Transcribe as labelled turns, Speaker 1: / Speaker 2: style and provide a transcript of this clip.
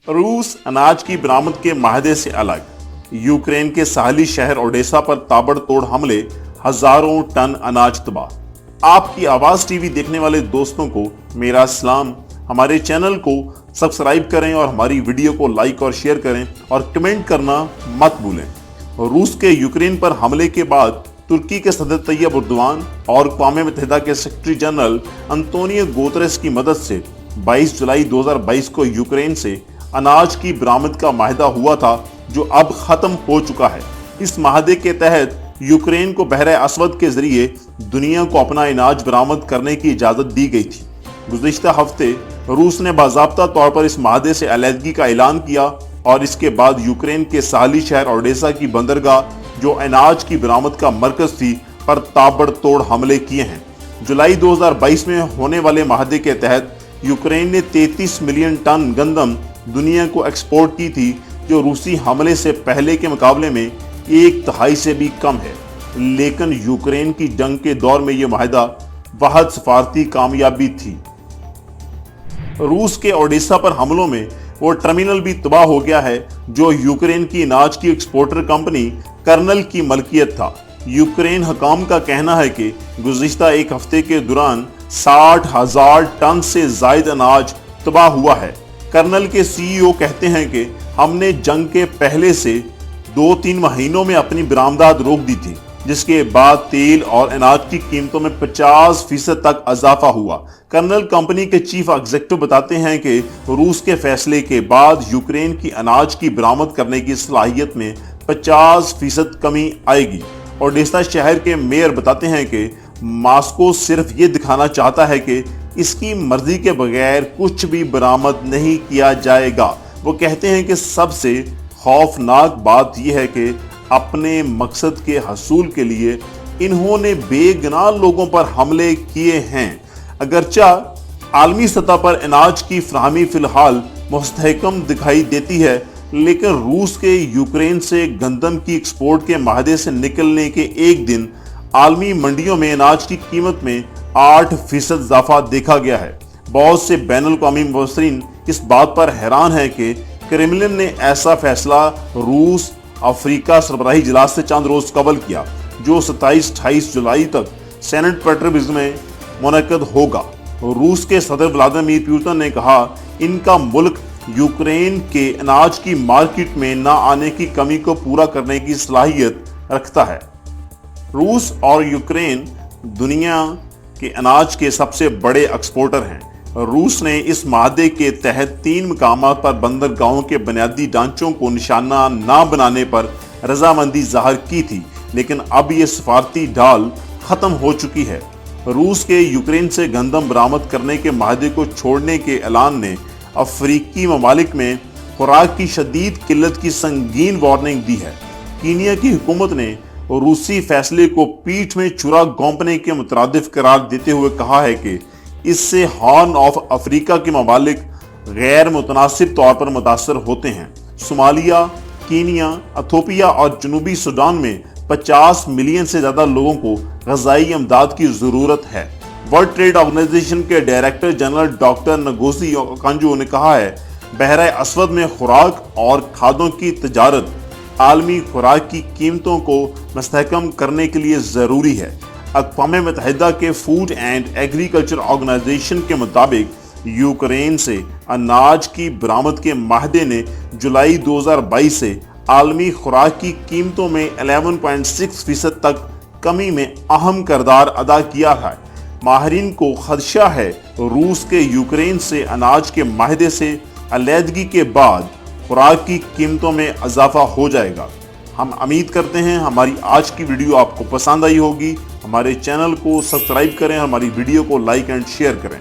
Speaker 1: रूस अनाज की बरामद के माहदे से अलग, यूक्रेन के साहली शहर ओडेसा पर ताबड़तोड़ हमले, हजारों टन अनाज तबाह। आपकी आवाज टीवी देखने वाले दोस्तों को मेरा सलाम। हमारे चैनल को सब्सक्राइब करें और हमारी वीडियो को लाइक और शेयर करें और कमेंट करना मत भूलें। रूस के यूक्रेन पर हमले के बाद तुर्की के सदर तैयब एर्दोगान और अक़वाम मुत्तहिदा के सेक्रेटरी जनरल अंतोनियो गुतेरेस की मदद से 22 जुलाई 2022 को यूक्रेन से अनाज की बरामद का माहदा हुआ था, जो अब खत्म हो चुका है। इस माहदे के तहत यूक्रेन को बहर असवद के जरिए दुनिया को अपना अनाज बरामद करने की इजाजत दी गई थी। गुज़िश्ता हफ्ते रूस ने बाज़ाब्ता तौर पर इस माहदे से अलहदगी का ऐलान किया और इसके बाद यूक्रेन के साहली शहर ओडेसा की बंदरगाह, जो अनाज की बरामद का मरकज थी, पर ताबड़तोड़ हमले किए हैं। जुलाई 2022 में होने वाले माहदे के तहत यूक्रेन ने 33 मिलियन टन गंदम दुनिया को एक्सपोर्ट की थी, जो रूसी हमले से पहले के मुकाबले में 1/3 से भी कम है। लेकिन यूक्रेन की जंग के दौर में यह माहदा वाहिद सफारती कामयाबी थी। रूस के ओडेसा पर हमलों में वो टर्मिनल भी तबाह हो गया है जो यूक्रेन की अनाज की एक्सपोर्टर कंपनी कर्नल की मलकियत था। यूक्रेन हुकाम का कहना है कि गुज़िश्ता एक हफ्ते के दौरान 60,000 टन से जायद अनाज तबाह हुआ है। कर्नल के सीईओ कहते हैं कि हमने जंग के पहले से 2-3 महीनों में अपनी बरामदात रोक दी थी, जिसके बाद तेल और अनाज की कीमतों में 50% तक इजाफा हुआ। कर्नल कंपनी के चीफ एग्जीक्यूटिव बताते हैं कि रूस के फैसले के बाद यूक्रेन की अनाज की बरामद करने की सलाहियत में 50% कमी आएगी। ओडेसा शहर के मेयर बताते हैं कि मॉस्को सिर्फ ये दिखाना चाहता है कि इसकी मर्जी के बगैर कुछ भी बरामद नहीं किया जाएगा। वो कहते हैं कि सबसे खौफनाक बात यह है कि अपने मकसद के हसूल के लिए इन्होंने बेगुनाह लोगों पर हमले किए हैं। अगरचा आलमी सतह पर अनाज की फराहमी फिलहाल मुस्तहकम दिखाई देती है, लेकिन रूस के यूक्रेन से गंदम की एक्सपोर्ट के माहदे से निकलने के एक दिन आलमी मंडियों में अनाज की कीमत में 8% इजाफा देखा गया है। बहुत से बैनुल-अक़वामी मुबस्सिरीन इस बात पर हैरान हैं कि क्रेमलिन ने ऐसा फैसला रूस अफ्रीका सरबराही इजलास से चंद रोज कबल किया, जो 27-28 जुलाई तक सेनेट पेट्रोविज में मुनक्कद होगा। रूस के सदर व्लादिमीर पुतिन ने कहा, इनका मुल्क यूक्रेन के अनाज की मार्केट में न आने की कमी को पूरा करने की सलाहियत रखता है। रूस और यूक्रेन दुनिया के अनाज के सबसे बड़े एक्सपोर्टर हैं। रूस ने इस माहदे के तहत 3 मकामात पर बंदरगाहों के बुनियादी ढांचों को निशाना न बनाने पर रजामंदी जाहिर की थी, लेकिन अब ये सफारती ढाल खत्म हो चुकी है। रूस के यूक्रेन से गंदम बरामद करने के माहदे को छोड़ने के ऐलान ने अफ्रीकी ममालिक में खुराक की शदीद किल्लत की संगीन वार्निंग दी है। कीनिया की हुकूमत ने रूसी फैसले को पीठ में छुरा घोंपने के मुतरादिफ करार देते हुए कहा है कि इससे हॉर्न ऑफ अफ्रीका के ममालिक गैर मुतनासिब तौर पर मुतासर होते हैं। सोमालिया, कीनिया, इथियोपिया और जनूबी सूडान में 50 मिलियन से ज्यादा लोगों को ग़ज़ाई इमदाद की जरूरत है। वर्ल्ड ट्रेड ऑर्गेनाइजेशन के डायरेक्टर जनरल डॉक्टर नगोसी ओकांजो ने कहा है, बहरा असवद में खुराक और खादों की तजारत आलमी खुराक की कीमतों को मुस्तहकम करने के लिए ज़रूरी है। अक़वाम मुत्तहिदा के फूड एंड एग्रीकल्चर ऑर्गेनाइजेशन के मुताबिक यूक्रेन से अनाज की बरामद के माहदे ने जुलाई 2022 से आलमी खुराक की कीमतों में 11.6% तक कमी में अहम किरदार अदा किया है। माहिरीन को खदशा है रूस के यूक्रेन से अनाज के माहदे से अलहदगी के बाद खुराक की कीमतों में इजाफा हो जाएगा। हम उम्मीद करते हैं हमारी आज की वीडियो आपको पसंद आई होगी। हमारे चैनल को सब्सक्राइब करें, हमारी वीडियो को लाइक एंड शेयर करें।